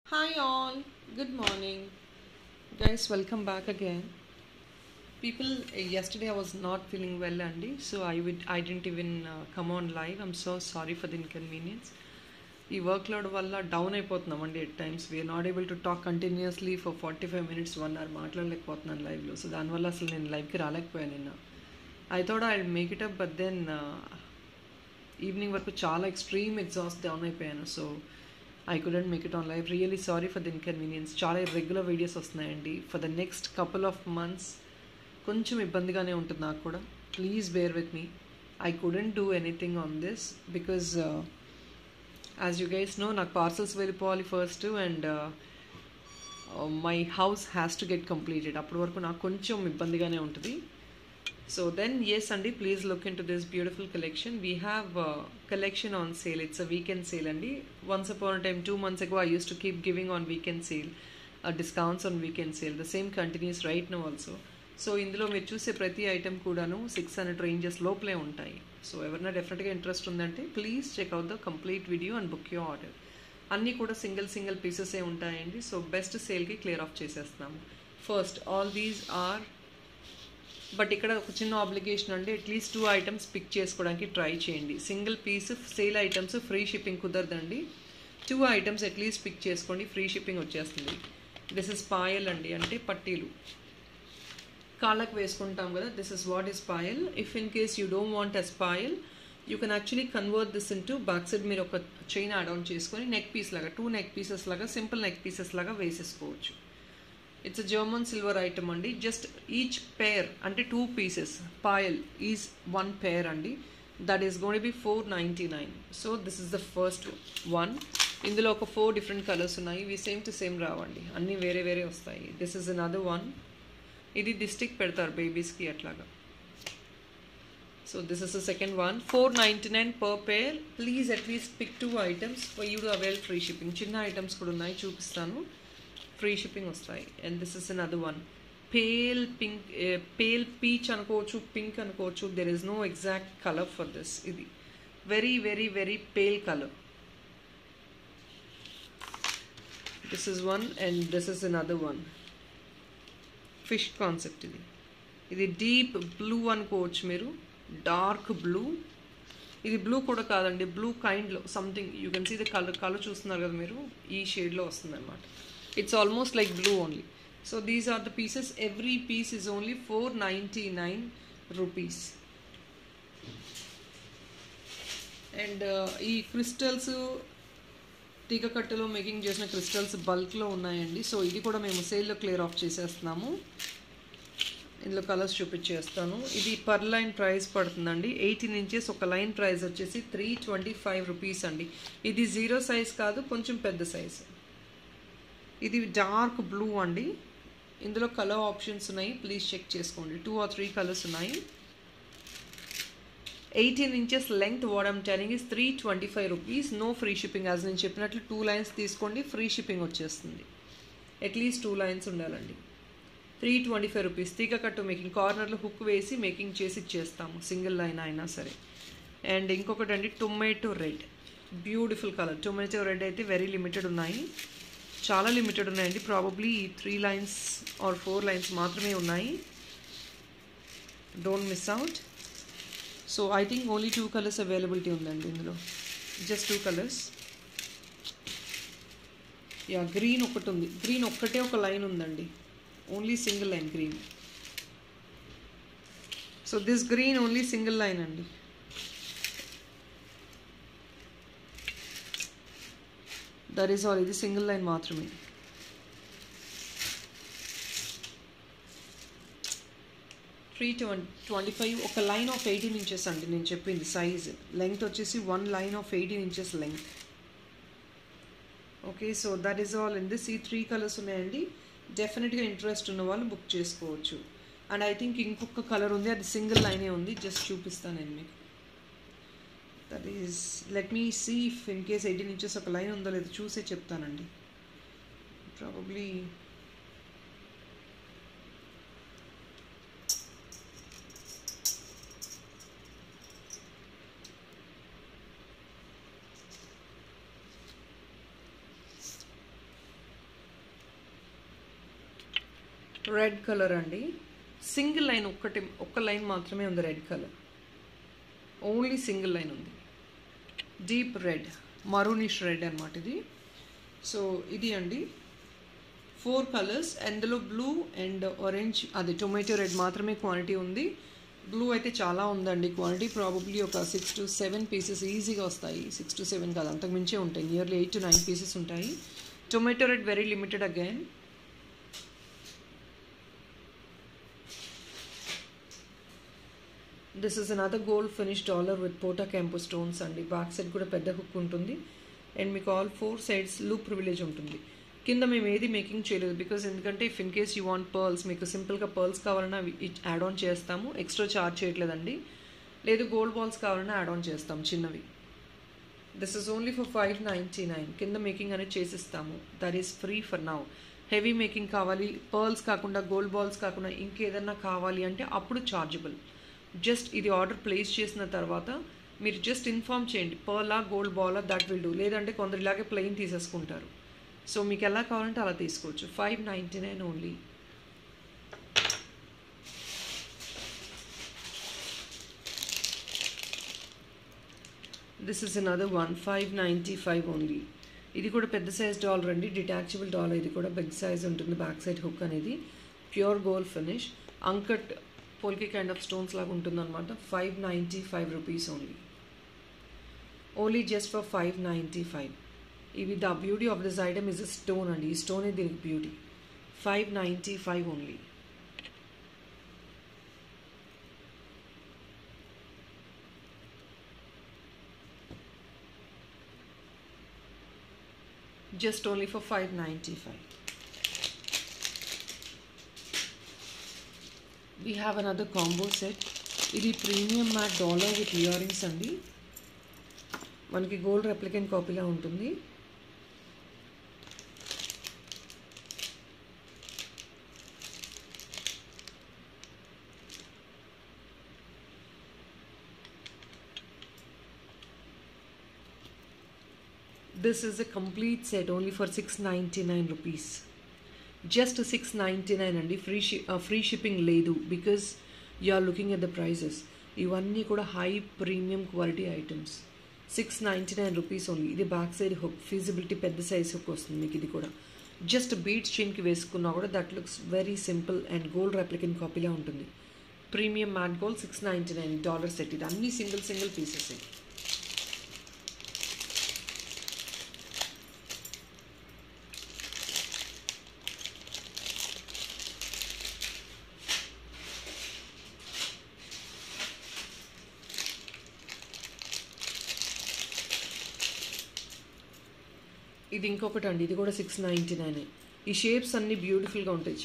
Hi all, good morning. Guys, welcome back again. People, yesterday I was not feeling well, Andy, so I didn't even come on live. I'm so sorry for the inconvenience. ఈ work load వల్ల down అయిపోతున్నామండి at times we are not able to talk continuously for 45 minutes 1 hour మాట్లాడలేకపోతున్నాను లైవ్లో. So దానివల్ల అసలు నేను లైవ్కి రాలేకపోయాను నిన్న. I thought I make it up, but then evening వరకు చాలా ఎక్స్ట్రీమ్ ఎగ్జాస్ట్ డౌన్ అయిపోయాను. So I couldn't make it on live. Really sorry for the inconvenience. చాలా రెగ్యులర్ వీడియోస్ వస్తున్నాయండి for the next couple of months. కొంచెం ఇబ్బందిగానే ఉంటుంది నాకు కూడా. Please bear with me. I couldn't do anything on this because as you guys know నాకు parcels వెళ్ళిపోవాలి first and my house has to get completed. అప్పటి వరకు నాకు కొంచెం ఇబ్బందిగానే ఉంటుంది. So then yes Andy, please look into this beautiful collection. We have collection on sale. It's a weekend sale Andy. Once upon a time 2 months ago I used to keep giving on weekend sale discounts on weekend sale. The same continues right now also. So ఇందులో మీరు చూసే ప్రతి item కూడాను 600 ranges లోపలే ఉంటాయి. So ఎవరైనా డెఫినెట్గా interest ఉందంటే please check out the complete video and book your order. అన్నీ కూడా సింగిల్ పీసెసే ఉంటాయండి. సో బెస్ట్ సేల్కి క్లియర్ ఆఫ్ చేసేస్తున్నాము. First all these are, but ఇక్కడ ఒక చిన్న ఆబ్లిగేషన్ అండి, అట్లీస్ట్ 2 items పిక్ చేసుకోవడానికి ట్రై చేయండి. Single piece sale items free shipping కుదరదండి. 2 items అట్లీస్ట్ పిక్ చేసుకోండి, ఫ్రీ షిప్పింగ్ వచ్చేస్తుంది. దిస్ ఇస్ పాయల్ అండి, అంటే పట్టీలు కాళ్ళకు వేసుకుంటాం కదా. This is what is Payal. If in case you don't want as payal, you can actually convert this into back side మీరు ఒక చైన్ యాడ్ ఆన్ చేసుకొని నెక్ పీస్ లాగా 2 neck pieces లాగా సింపుల్ నెక్ పీసెస్ లాగా వేసేసుకోవచ్చు. It's a German silver item అండి. Just each pair అంటే 2 pieces payal is 1 pair అండి. That is gonna be 499. So this is the first one. ఇందులో ఒక 4 different కలర్స్ ఉన్నాయి. ఇవి సేమ్ టు సేమ్ రావండి, అన్నీ వేరే వస్తాయి. This is another one. ఇది డిస్టిక్ పెడతారు బేబీస్కి అట్లాగా. So this is the second one. 499 per pair. Please at least pick 2 items for you to avail free shipping. చిన్న ఐటమ్స్ కూడా ఉన్నాయి, చూపిస్తాను. ఫ్రీ షిప్పింగ్ వస్తాయి. And this is another one. Pale pink, pale peach అనుకోవచ్చు, పింక్ అనుకోవచ్చు. There is no exact colour for this. ఇది very pale colour. This is one and this is another one. Fish concept ఇది. ఇది deep blue అనుకోవచ్చు మీరు, dark blue. ఇది blue కూడా కాదండి, బ్లూ కైండ్లో something. You can see the colour చూస్తున్నారు కదా మీరు, ఈ షేడ్లో వస్తుంది అనమాట. It's almost like blue only. So these are the pieces. Every piece is only 499 rupees. And ఈ క్రిస్టల్స్ తీగ కట్టలో మేకింగ్ చేసిన క్రిస్టల్స్ బల్క్లో ఉన్నాయండి. సో ఇది కూడా మేము సేల్లో క్లియర్ ఆఫ్ చేసేస్తున్నాము. ఇందులో కలర్స్ చూపించేస్తాను. ఇది పర్ లైన్ ప్రైస్ పడుతుందండి. 18 inches ఒక లైన్ ప్రైస్ వచ్చేసి 325 rupees అండి. ఇది 0 size కాదు, కొంచెం పెద్ద సైజ్. ఇది డార్క్ బ్లూ అండి. ఇందులో కలర్ ఆప్షన్స్ ఉన్నాయి, ప్లీజ్ చెక్ చేసుకోండి. 2 or 3 కలర్స్ ఉన్నాయి. 18 inches length. What I'm telling is 325 rupees. No free shipping. As నేను చెప్పినట్లు 2 lines తీసుకోండి, ఫ్రీ షిప్పింగ్ వచ్చేస్తుంది. అట్లీస్ట్ 2 lines ఉండాలండి. 325 rupees. తీగ కట్టు మేకింగ్, కార్నర్లో హుక్ వేసి మేకింగ్ చేసి ఇచ్చేస్తాము, సింగిల్ లైన్ అయినా సరే. అండ్ ఇంకొకటి అండి tomato red. Beautiful colour. Tomato red అయితే వెరీ లిమిటెడ్ ఉన్నాయి, చాలా లిమిటెడ్ ఉన్నాయండి. ప్రాబబ్లీ 3 lines or 4 lines మాత్రమే ఉన్నాయి. Don't miss out. So I think only 2 colors availability ఉందండి ఇందులో. Just 2 colors. యా, గ్రీన్ ఒకటి ఉంది. గ్రీన్ ఒక్కటే ఒక లైన్ ఉందండి, only single line green. So this green only single line అండి. That is all. ఇది సింగిల్ లైన్ మాత్రమే. $325 ఒక లైన్ ఆఫ్ 18 inches అండి నేను చెప్పింది సైజ్. లెంగ్త్ వచ్చేసి 1 line of 18 inches length. Okay, so that is all in this. ఈ 3 colors ఉన్నాయండి. డెఫినెట్గా ఇంట్రెస్ట్ ఉన్న వాళ్ళు బుక్ చేసుకోవచ్చు. అండ్ ఐ థింక్ ఇంకొక కలర్ ఉంది, అది సింగిల్ లైనే ఉంది. జస్ట్ చూపిస్తాను నేను మీకు. That is, let me see if in case 18 inches ఒక లైన్ ఉందో లేదో చూసే చెప్తానండి. ప్రాబబ్లీ రెడ్ కలర్ అండి. సింగిల్ లైన్ ఒక్క లైన్ మాత్రమే ఉంది red colour. Only single line ఉంది. డీప్ రెడ్, మరూనిష్ రెడ్ అనమాట ఇది. సో ఇది అండి 4 కలర్స్. అందులో బ్లూ అండ్ ఆరెంజ్, అది టొమాటో రెడ్ మాత్రమే క్వాంటిటీ ఉంది. బ్లూ అయితే చాలా ఉందండి క్వాంటిటీ. ప్రాబబ్లీ ఒక 6 to 7 పీసెస్ ఈజీగా వస్తాయి. 6 to 7 కాదు, అంతకు మించే ఉంటాయి. నియర్లీ 8 to 9 పీసెస్ ఉంటాయి. Tomato red very limited again. This is another gold finish dollar with పోటా క్యాంపో స్టోన్స్ అండి. బ్యాక్ సైడ్ కూడా పెద్ద హుక్ ఉంటుంది అండ్ మీకు ఆల్ 4 sides లూప్ ప్రివిలేజ్ ఉంటుంది. కింద మేము ఏది మేకింగ్ చేయలేదు బికాజ్ ఎందుకంటే if in case you want pearls, మీకు సింపుల్గా పర్ల్స్ కావాలన్నా యాడ్ ఆన్ చేస్తాము, ఎక్స్ట్రా చార్జ్ చేయట్లేదండి. లేదు గోల్డ్ బాల్స్ కావాలన్నా యాడ్ ఆన్ చేస్తాం చిన్నవి. This is only for 599. కింద మేకింగ్ అనేది చేసిస్తాము. That is free for now. Heavy making కావాలి, పర్ల్స్ కాకుండా గోల్డ్ బాల్స్ కాకుండా ఇంకేదన్నా కావాలి అంటే అప్పుడు చార్జబుల్. జస్ట్ ఇది ఆర్డర్ ప్లేస్ చేసిన తర్వాత మీరు జస్ట్ ఇన్ఫార్మ్ చేయండి, పర్లా గోల్డ్ బాలా, దట్ విల్ డూ. లేదంటే కొందరు ఇలాగే ప్లెయిన్ తీసేసుకుంటారు. సో మీకు ఎలా కావాలంటే అలా తీసుకోవచ్చు. 599 only. This is another one, 595 only. ఇది కూడా పెద్ద సైజ్ డాలర్ అండి, డిటాచబుల్ డాలర్. ఇది కూడా బిగ్ సైజ్ ఉంటుంది. బ్యాక్ సైడ్ హుక్ అనేది pure gold finish, uncut polki kind of stones లాగా ఉంటుందన్నమాట. 595 rupees only. Only just for 595. ఇవి the beauty of this item is a stone అండి. ఈ స్టోనే దీనికి beauty. 595 only. Just only for 595. We have another combo set. ఇది premium matte dollar with earrings అండి. మనకి గోల్డ్ రెప్లికెంట్ కాపీలా ఉంటుంది. This is a complete set only for 699 rupees. Just 699 అండి. ఫ్రీ షిప్పింగ్ లేదు because you are looking at the prices. ఇవన్నీ కూడా high premium quality items. 699 rupees only. ఇది back side hook, feasibility పెద్ద సైజ్ హుక్ వస్తుంది మీకు. ఇది కూడా జస్ట్ బీడ్స్ చైన్కి వేసుకున్నా కూడా that looks very simple and gold replicant కాపీలా ఉంటుంది. Premium matte gold, 699 dollar set. ఇది అన్ని సింగిల్ పీసెస్. ఇది ఇంకొకటి అండి. ఇది కూడా 699. ఈ షేప్స్ అన్నీ బ్యూటిఫుల్గా ఉంటాయి.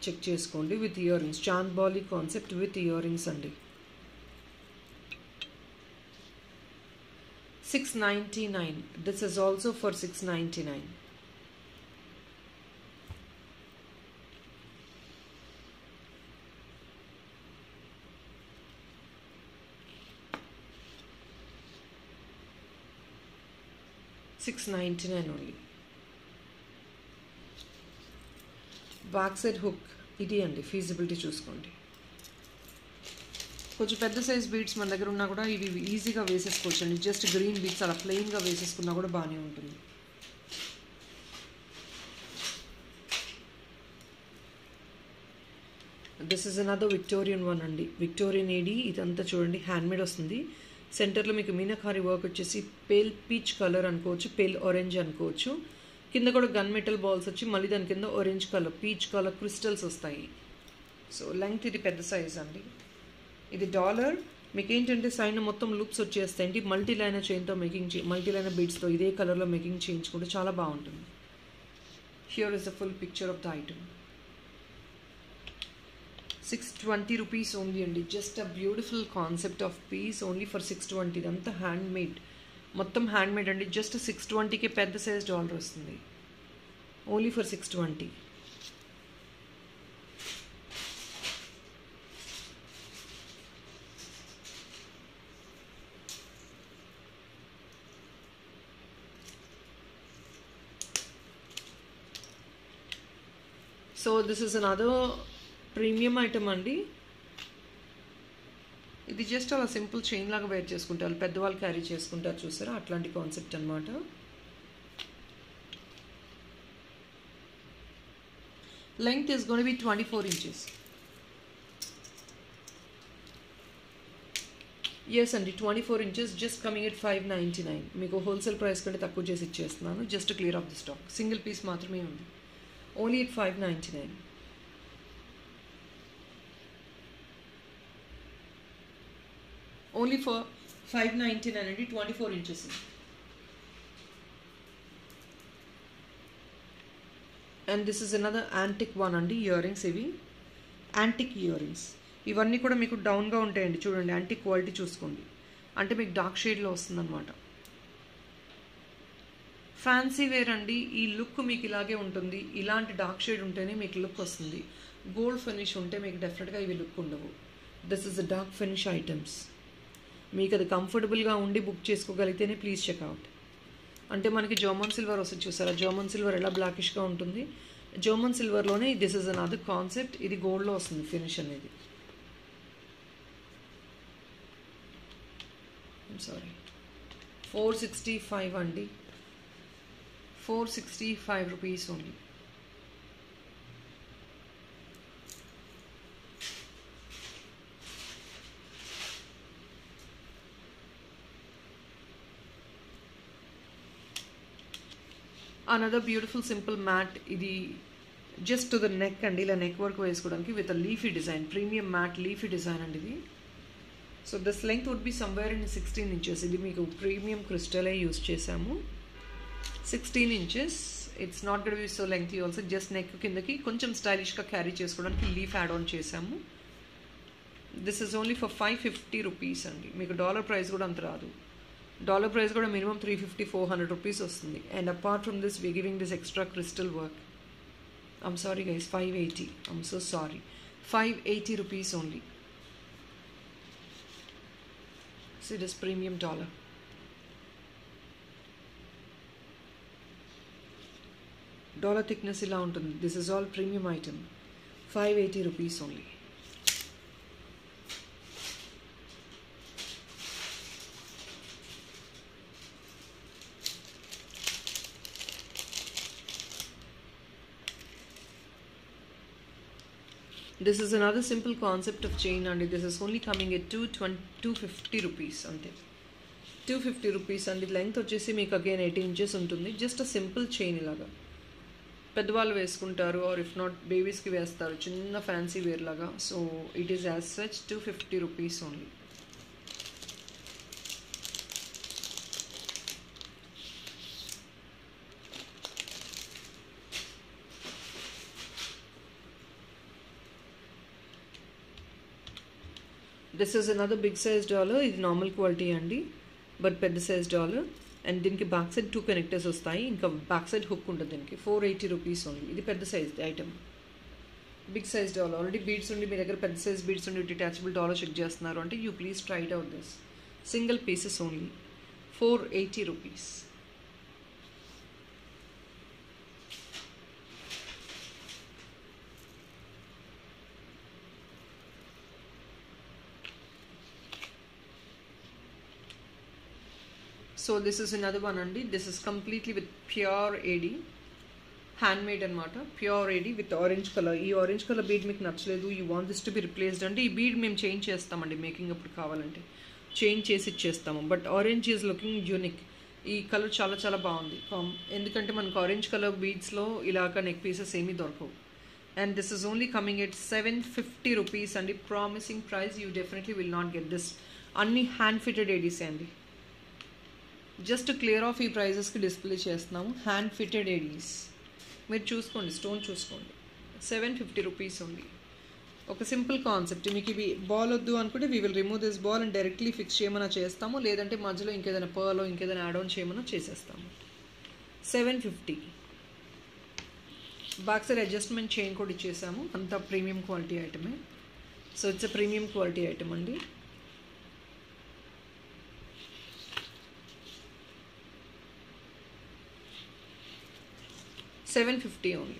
చెక్ చేసుకోండి. With earrings, chand bali concept with earrings అండి. 699. This is also for 699. $699 only. Back side hook ఇది అండి. ఫీజిబిలిటీ చూసుకోండి. కొంచెం పెద్ద సైజ్ బీడ్స్ మన దగ్గర ఉన్నా కూడా ఇవి ఈజీగా వేసేసుకోవచ్చు అండి. జస్ట్ గ్రీన్ బీడ్స్ అలా ప్లెయిన్గా వేసేసుకున్నా కూడా బాగానే ఉంటుంది. This is another Victorian one అండి. Victorian AD. ఇదంతా చూడండి హ్యాండ్మేడ్ వస్తుంది. సెంటర్లో మీకు మీనాకారి వర్క్ వచ్చేసి పేల్ పీచ్ కలర్ అనుకోవచ్చు, పేల్ ఆరెంజ్ అనుకోవచ్చు. కింద కూడా గన్ మెటల్ బాల్స్ వచ్చి మళ్ళీ దాని కింద orange colour, peach colour crystals వస్తాయి. సో లెంగ్త్ ఇది పెద్ద సైజ్ అండి. ఇది డాలర్. మీకు ఏంటంటే సైన్ మొత్తం లూప్స్ వచ్చేస్తాయండి. మల్టీ లైనర్ చైన్తో మల్టీ లైనర్ బీడ్స్తో ఇదే కలర్లో మేకింగ్ చేయించుకుంటే చాలా బాగుంటుంది. Here is the full picture of the item. 620 rupees only అండి. Just a beautiful concept of piece only for 620. ఇదంతా హ్యాండ్మేడ్, మొత్తం హ్యాండ్మేడ్ అండి. జస్ట్ 620కి పెద్ద సైజ్ డాలర్ వస్తుంది. Only for 620. So this is another premium item అండి. ఇది just అలా సింపుల్ చైన్ లాగా వేర్ చేసుకుంటారు, పెద్దవాళ్ళు క్యారీ చేసుకుంటారు చూసారా, అట్లాంటి కాన్సెప్ట్ అనమాట. Length is gonna be 24 inches. Yes అండి, 24 inches, జస్ట్ కమింగ్ ఎట్ 599. మీకు హోల్సేల్ ప్రైస్ కంటే తక్కువ చేసి ఇచ్చేస్తున్నాను, just clear off the stock. Single piece మాత్రమే ఉంది, ఓన్లీ ఎట్ 599. ఓన్లీ ఫర్ 599 అండి, 24 inches. And this is another antique one అండి. ఇయర్ రింగ్స్, ఇవి యాంటిక్ ఇయర్ రింగ్స్. ఇవన్నీ కూడా మీకు డౌన్గా ఉంటాయండి, చూడండి యాంటిక్ క్వాలిటీ చూసుకోండి. అంటే మీకు డార్క్ షేడ్లో వస్తుందన్నమాట. ఫ్యాన్సీ వేర్ అండి. ఈ లుక్ మీకు ఇలాగే ఉంటుంది, ఇలాంటి డార్క్ షేడ్ ఉంటేనే మీకు లుక్ వస్తుంది. గోల్డ్ ఫినిష్ ఉంటే మీకు డెఫినెట్గా ఇవి లుక్ ఉండవు. This is the dark finish items. మీకు అది కంఫర్టబుల్గా ఉండి బుక్ చేసుకోగలిగితేనే ప్లీజ్ చెక్అవుట్. అంటే మనకి జర్మన్ సిల్వర్ వస్తుంది చూసారా, జర్మన్ సిల్వర్ ఎలా బ్లాకిష్గా ఉంటుంది, జర్మన్ సిల్వర్లోనే దిస్ ఇస్ అనదర్ కాన్సెప్ట్. ఇది గోల్డ్లో వస్తుంది ఫినిష్ అనేది. సారీ, 465 అండి, 465 rupees only. Another beautiful simple matte. ఇది జస్ట్ టు ద నెక్ అండి, ఇలా నెక్ వర్క్ వేసుకోవడానికి with leafy design, premium matte leafy design అండి ఇది. So this length would be somewhere in 16 inches. ఇది మీకు ప్రీమియం క్రిస్టలే యూస్ చేసాము, 16 inches. It's not gonna B so lengthy also. Just neck కిందకి కొంచెం స్టైలిష్గా క్యారీ చేసుకోవడానికి లీఫ్ యాడ్ ఆన్ చేసాము. This is only for 550 rupees అండి. మీకు డాలర్ ప్రైస్ కూడా అంత రాదు, డాలర్ ప్రైస్ కూడా మినిమం 350-400 రూపీస్ వస్తుంది. And apart from this we giving this extra crystal work. I'm sorry guys, 580. I'm so sorry, 580 rupees only. See this premium dollar. Dollar thickness ఇలా ఉంటుంది. This is all premium item. 580 rupees only. This is another simple concept of chain and this is only coming at 250 rupees ante. 250 rupees and length వచ్చేసి మీకు again 18 inches ఉంటుంది. Just a simple chain ఇలాగా పెద్దవాళ్ళు వేసుకుంటారు, or if not బేబీస్కి వేస్తారు, చిన్న fancy wear లాగా. So it is as such 250 rupees only. This is another big size dollar. ఇది నార్మల్ క్వాలిటీ అండి, బట్ పెద్ద సైజ్ డాలర్. అండ్ దీనికి బ్యాక్ సైడ్ 2 కనెక్టర్స్ వస్తాయి, ఇంకా బ్యాక్ సైడ్ హుక్ ఉంటుంది దీనికి. 480 రూపీస్ ఓన్లీ. ఇది పెద్ద size item, big size dollar. Already beads ఉండి మీ దగ్గర పెద్ద సైజ్ బీడ్స్ ఉండి డిటాచబుల్ డాలర్ చెక్ చేస్తున్నారు అంటే you please try it out. This single pieces only, 480 rupees. So this is another one అండి. This is completely with pure AD, hand made అనమాట. Pure AD with orange colour. ఈ orange colour bead మీకు నచ్చలేదు, you want this to be replaced అంటే ఈ bead మేము change చేస్తామండి, making అప్పుడు కావాలంటే చేంజ్ చేసి ఇచ్చేస్తాము. But orange is looking unique. ఈ కలర్ చాలా చాలా బాగుంది, ఎందుకంటే మనకు ఆరెంజ్ కలర్ బీడ్స్లో ఇలాగ నెక్ పీసెస్ ఏమీ దొరకవు. And this is only coming at 750 rupees అండి. Promising price, you definitely will not get this. అన్ని హ్యాండ్ ఫిటెడ్ ఏడీసే అండి. జస్ట్ క్లియర్ ఆఫ్ ఈ ప్రైజెస్కి డిస్ప్లే చేస్తున్నాము. హ్యాండ్ ఫిటెడ్ ఏడీస్ మీరు చూసుకోండి, స్టోన్ చూసుకోండి. 750 రూపీస్ ఉంది. ఒక సింపుల్ కాన్సెప్ట్. మీకు ఇవి బాల్ వద్దు అనుకుంటే we will remove this ball and directly fix చేయమన్నా చేస్తాము, లేదంటే మధ్యలో ఇంకేదైనా పర్లో ఇంకేదైనా యాడ్ ఆన్ చేయమన్నా చేసేస్తాము. 750. బ్యాక్ సైడ్ అడ్జస్ట్మెంట్ చైన్ కూడా ఇచ్చేసాము. అంతా ప్రీమియం క్వాలిటీ ఐటమే. So it's a premium quality item అండి. $750 only.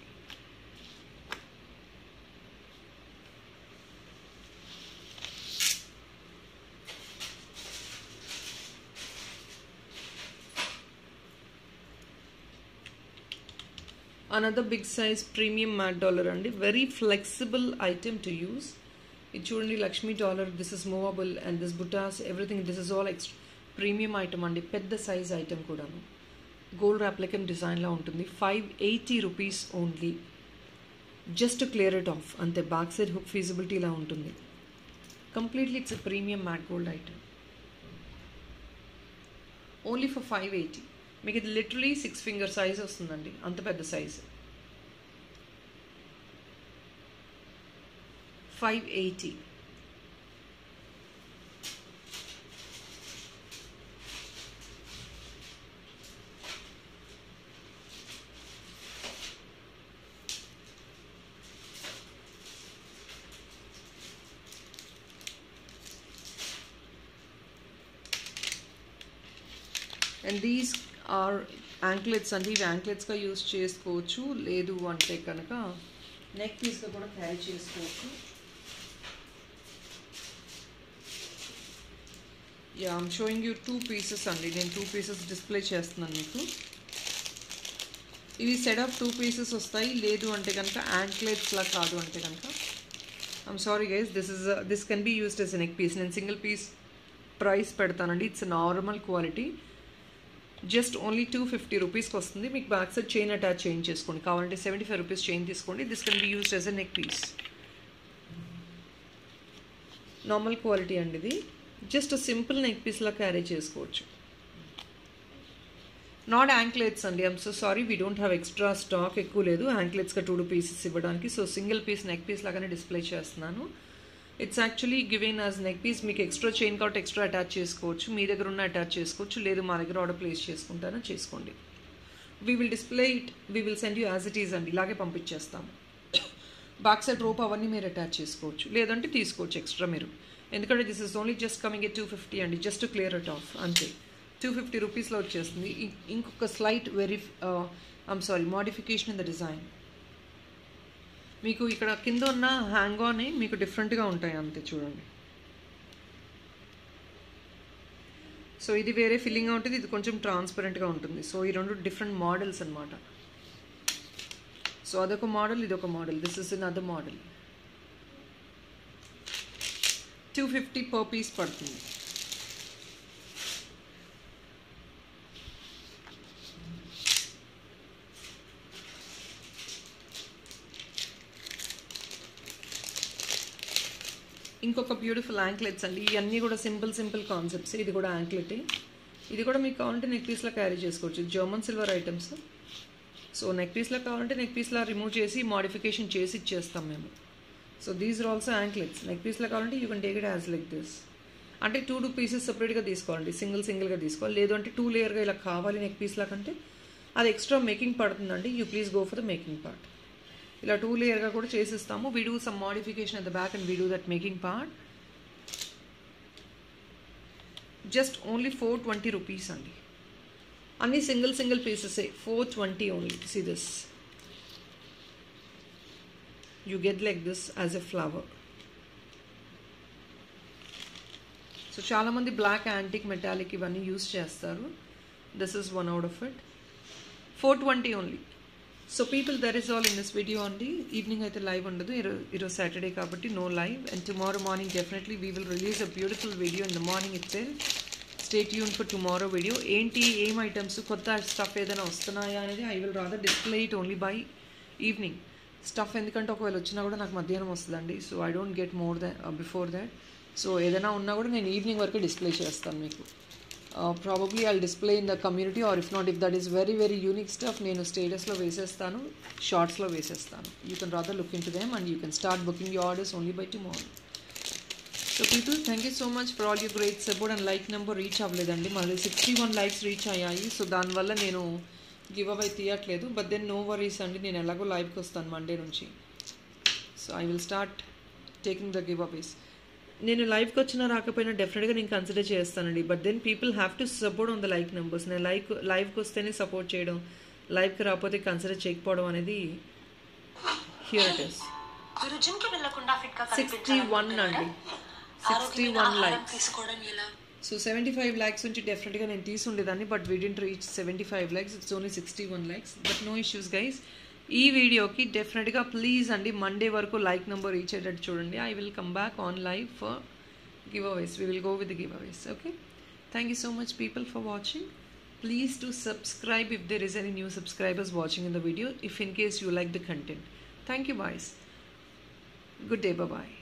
Another big size premium matte dollar అండి, very flexible item to use. ఇది చూడండి, Lakshmi dollar, this is movable and this బుటాస్ everything, this is all premium item అండి, పెద్ద size item కూడాను. Gold replicant డిజైన్లా ఉంటుంది. 580 rupees only, just to clear it off అంతే. బ్యాక్ సైడ్ హుక్ ఫీజిబిలిటీ ఇలా ఉంటుంది. Completely it's a premium matte gold item, only for 580. మీకు ఇది లిటరలీ 6 ఫింగర్ సైజ్ వస్తుందండి, అంత పెద్ద size. 580. And these are anklets అండి, ఇవి యాంక్లెట్స్గా యూస్ చేసుకోవచ్చు, లేదు అంటే కనుక నెక్ పీస్గా కూడా క్యారీ చేసుకోవచ్చు. Yeah, I'm showing you 2 pieces అండి, నేను 2 పీసెస్ డిస్ప్లే చేస్తున్నాను మీకు. ఇవి సెట్ ఆఫ్ 2 పీసెస్ వస్తాయి, లేదు అంటే కనుక యాంక్లెట్స్లా కాదు అంటే కనుక I'm sorry guys, this can be used as a neck piece. నేను సింగిల్ పీస్ ప్రైస్ పెడతానండి, it's normal quality, just only 250 రూపీస్కి వస్తుంది. మీకు బ్యాక్ సైడ్ చైన్ అటాచ్ చేయించేసుకోండి, కావాలంటే 75 రూపీస్ చైన్ తీసుకోండి. This can be used as a neck piece, normal quality అండి. ఇది జస్ట్ సింపుల్ నెక్ పీస్లా క్యారీ చేసుకోవచ్చు, నాట్ యాంక్లెట్స్ అండి. I'm so sorry, we don't have extra stock, ఎక్కువ లేదు యాంక్లెట్స్గా 2 పీసెస్ ఇవ్వడానికి. So single piece neck piece లాగానే డిస్ప్లే చేస్తున్నాను. It's actually given as neck piece. మీకు ఎక్స్ట్రా చైన్ కాబట్టి ఎక్స్ట్రా అటాచ్ చేసుకోవచ్చు, మీ దగ్గర ఉన్న అటాచ్ చేసుకోవచ్చు, లేదు మా దగ్గర ఆర్డర్ ప్లేస్ చేసుకుంటారో చేసుకోండి. We will display it, we will send you as it is అండి, ఇలాగే పంపించేస్తాము. బ్యాక్ సైడ్ రోప్ అవన్నీ మీరు అటాచ్ చేసుకోవచ్చు, లేదంటే తీసుకోవచ్చు ఎక్స్ట్రా మీరు, ఎందుకంటే this is only just coming at 250 అండి, just to clear it off అంతే. 250 రూపీస్లో వచ్చేస్తుంది. ఇంకొక slight modification in the design. మీకు ఇక్కడ కింద ఉన్న హ్యాంగ్ ఆన్ మీకు డిఫరెంట్గా ఉంటాయి అంతే, చూడండి. సో ఇది వేరే ఫిల్లింగ్గా ఉంటుంది, ఇది కొంచెం ట్రాన్స్పరెంట్గా ఉంటుంది. సో ఈ 2 డిఫరెంట్ మోడల్స్ అనమాట. సో అదొక మోడల్, ఇదొక model, this is another model. 250 per piece పడుతుంది. ఇంకొక బ్యూటిఫుల్ యాంక్లెట్స్ అండి, ఇవన్నీ కూడా సింపుల్ కాన్సెప్ట్స్. ఇది కూడా యాంక్లెటే, ఇది కూడా మీకు కావాలంటే నెక్ పీస్లా క్యారీ చేసుకోవచ్చు, German silver items. So neck పీస్లా కావాలంటే నెక్ పీస్లా రిమూవ్ చేసి మోడిఫికేషన్ చేసి ఇచ్చేస్తాం మేము. So these are also anklets. Neck పీస్లా కావాలంటే you can take it as like this, అంటే 2 పీసెస్ సపరేట్గా తీసుకోవాలండి, సింగిల్గా తీసుకోవాలి, లేదు అంటే 2 లేయర్గా ఇలా కావాలి నెక్ పీస్లా కంటే అది ఎక్స్ట్రా మేకింగ్ పడుతుందండి. You please go for the making part. ఇలా 2 లేయర్గా కూడా చేసిస్తాము. We do some modification at the back and we do that making part. Just only 420 rupees అండి, అన్ని సింగిల్ పీసెసే. 420 only. See this, you get like this as a flower. So చాలామంది black antique metallic ఇవన్నీ use చేస్తారు. This is one out of it. 420 only. So people, that is all in this video అండి. Evening అయితే live ఉండదు, ఈరోజు Saturday కాబట్టి no live. And tomorrow morning definitely we will release a beautiful video in the morning itself. Stay tuned for tomorrow video. ఏంటి, ఏం items, కొత్త stuff ఏదైనా వస్తున్నాయా అనేది I will rather display it only by evening. Stuff ఎందుకంటే ఒకవేళ వచ్చినా కూడా నాకు మధ్యాహ్నం వస్తుందండి, so I don't get more than before that. So ఏదైనా ఉన్నా కూడా నేను ఈవినింగ్ వరకు డిస్ప్లే చేస్తాను మీకు. Probably I'll display in the community, or if not, if that is very unique stuff నేను స్టేటస్లో వేసేస్తాను, షార్ట్స్లో వేసేస్తాను. You can rather look into them and you can start booking your orders only by tomorrow. So people, thank you so much for all your great support. And like number reach అవ్వలేదండి, మాది 61 likes reach అయ్యాయి. So దానివల్ల నేను give away తీయట్లేదు. But then no worries అండి, నేను ఎలాగో లైవ్కి వస్తాను మండే నుంచి. So I will start taking the giveaways. నేను లైవ్కి వచ్చినా రాకపోయినా డెఫినెట్గా నేను కన్సిడర్ చేస్తానండి. But then people have to support on the like numbers. నేను లైవ్కి వస్తేనే సపోర్ట్ చేయడం, లైవ్కి రాకపోతే కన్సిడర్ చేయకపోవడం అనేది హియర్ ఇట్ ఇస్. 61 అండి, 61 లైక్స్. సో 75 లైక్స్ నుంచి డెఫినెట్గా నేను తీసుండేదాన్ని, but we didn't reach 75 likes. It's only 61 likes. But no issues guys. ఈ వీడియోకి డెఫినెట్గా ప్లీజ్ అండి మండే వరకు లైక్ నెంబర్ రీచ్ అయ్యేటట్టు చూడండి. I will come back on live for giveaways. We will go with giveaways. Okay, thank you so much people for watching. Please do subscribe if there is any new subscribers watching in the video, if in case you like the content. Thank you guys. Good day. Bye bye.